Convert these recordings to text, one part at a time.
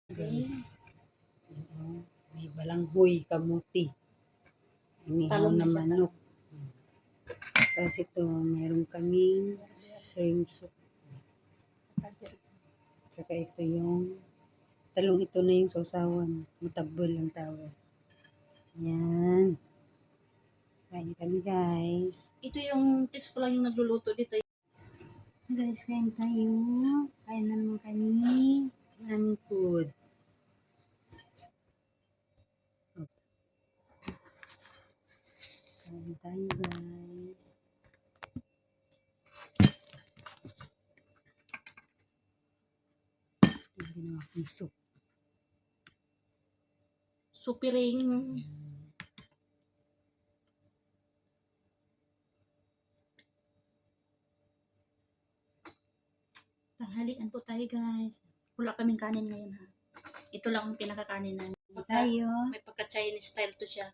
Guys, ito, may balanghoy, kamuti, inihaw na manok. Tapos ito, meron kaming shrimp soup. Saka ito yung talong, ito na yung sausawan. Mutabol ang tawag. Yan. Kain kami guys. Ito yung text ko lang yung nagluluto dito. Guys, kain tayo. Kain na naman kami. Aming food. Kain tayo guys. Yung ginawa kong soup. Supiring. Tanghalian po tayo guys. Wala kaming kanin ngayon ha. Ito lang ang pinakakanin namin. Tayo. May pagka-Chinese style to siya.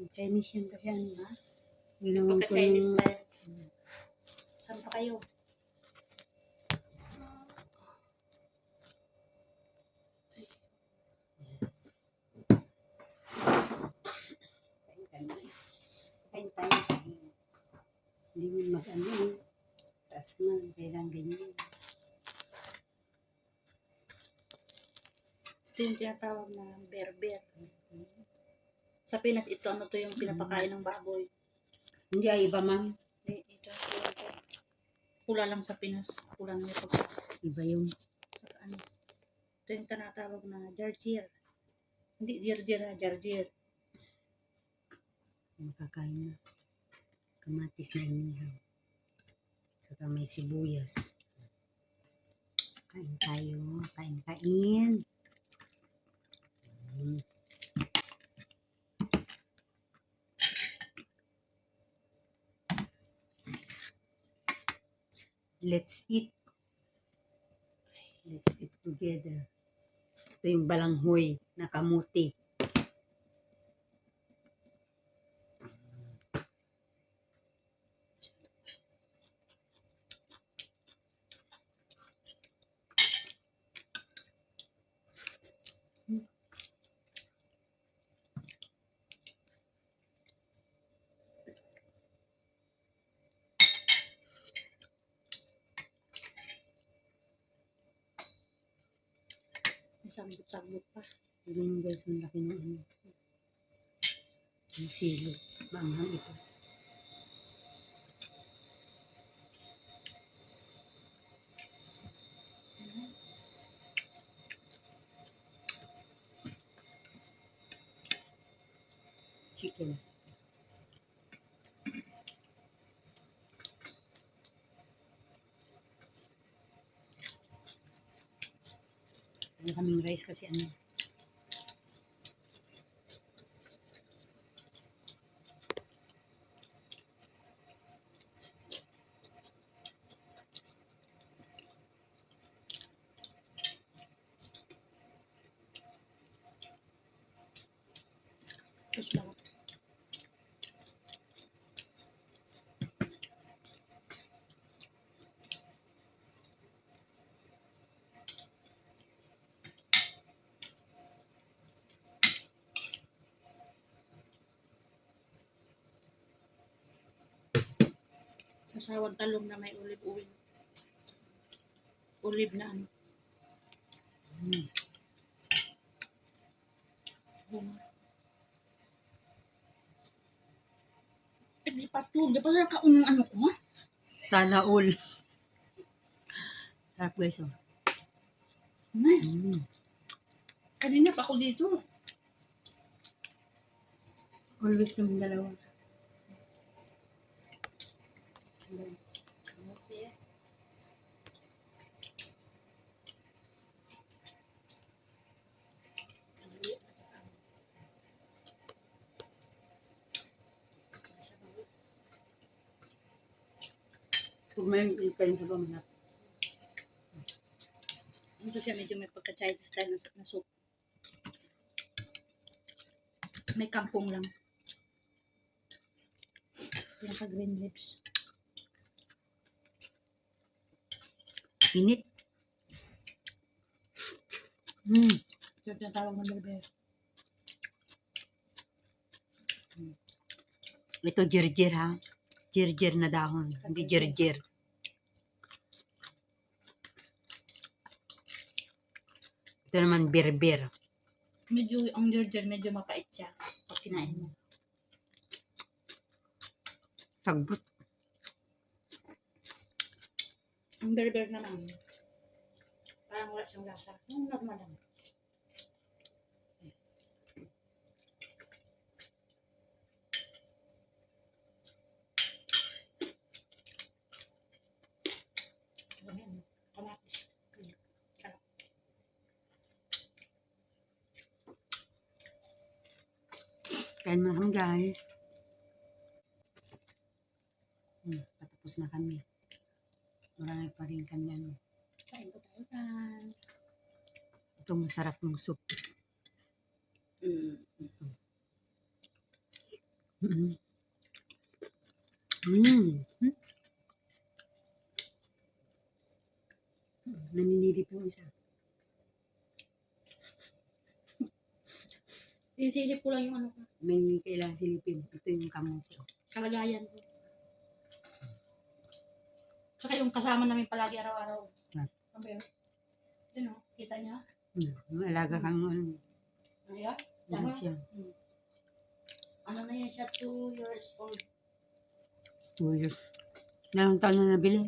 Chinese yan kasi ano ba? May Ginawan ko pagka-Chinese ng style. Saan pa kayo? kain tayo. Hindi mo mag-ano eh. Taas man, kailangan ganyan. Ito yung tinatawag na berber. Sa Pinas, ito ano to yung pinapakain ng baboy. Hindi ay iba man. Ito. Pula lang sa Pinas. Pula lang yung pagkain. Iba yung Ano? Ito yung tinatawag na jarjir. Hindi jirjir ha, jarjir. makakain na. Kamatis na inihaw. Saka may sibuyas. Kain tayo. Kain. Let's eat. Let's eat together. Ito yung balanghoy na kamuti. May sambot-sambot pa. Tignan mo guys, ang laki ng ano. Yung silo. Maanghang ito. Chicken. Ano kaming rice kasi ano. Tapos lang. Sasawang talong na may olive oil. Olive na ano. Di patulog. Di pa lang kaunong ano ko ha? Sana all. Sarap guys oh. Kanina pa ako dito. Always yung dalawa. Kung may kain sa pamanap. Ito siya medyo may pagka-Chinese style na soup. May kangkong lang. Pinaka-green leaves. Init. Mm. Yung tinatawag ng berber. Ito jirjir ha. Jirjir na dahon. Hindi jirjir. Ito naman berber. Medyo, ang ginger, medyo mapait siya pag kinain mo. Sagbot. Ang berber naman, parang wala siyang lasa. Yung normal lang. Ganyan. Kamatis. Sarap. Kain mo na kami guys. Patapos na kami. Marami pa rin kanyan. Kain po tayo kan. Itong masarap ng soup. Mm. Naninilip yung isa. Sisilip ko lang yung ano ko. May kailangan silipin. Ito yung kamote. Kalagayan ko. Saka yung kasama namin palagi araw-araw. Yes. Ang bear. Yun o, kita niya. Yung alaga kang ano. Ayan. Ano siya? Ano na yan siya, 2 years old. 2 years. Ilang taon na nabili?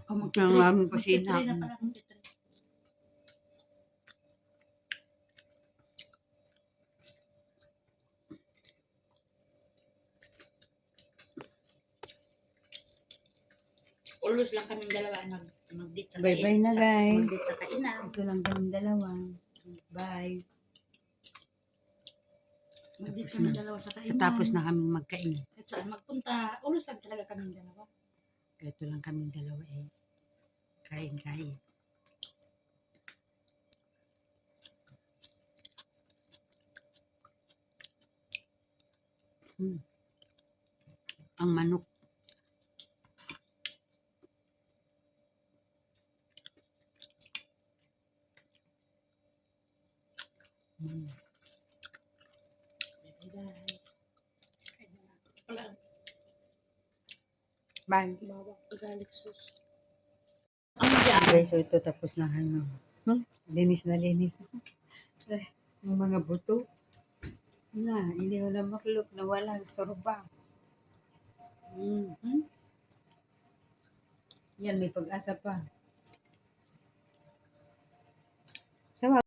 Ang aming kusina. 53 na pala, 53. Always lang kaming dalawa mag-date sa Bye-bye na guys. Mag-date sa kainan. Ito lang kaming dalawa. Bye. Mag-date kaming dalawa sa kainan. Tapos na kami magkain. At saan magpunta, always lang talaga kaming dalawa. Ito lang kaming dalawa eh. Kain-kain. Ang manok. Bye. Bawang garlic sauce. Okay, so ito tapos na kami. Linis na linis. Yung mga buto. Na, hindi ko na maklok na walang sorba. Yan, may pag-asa pa.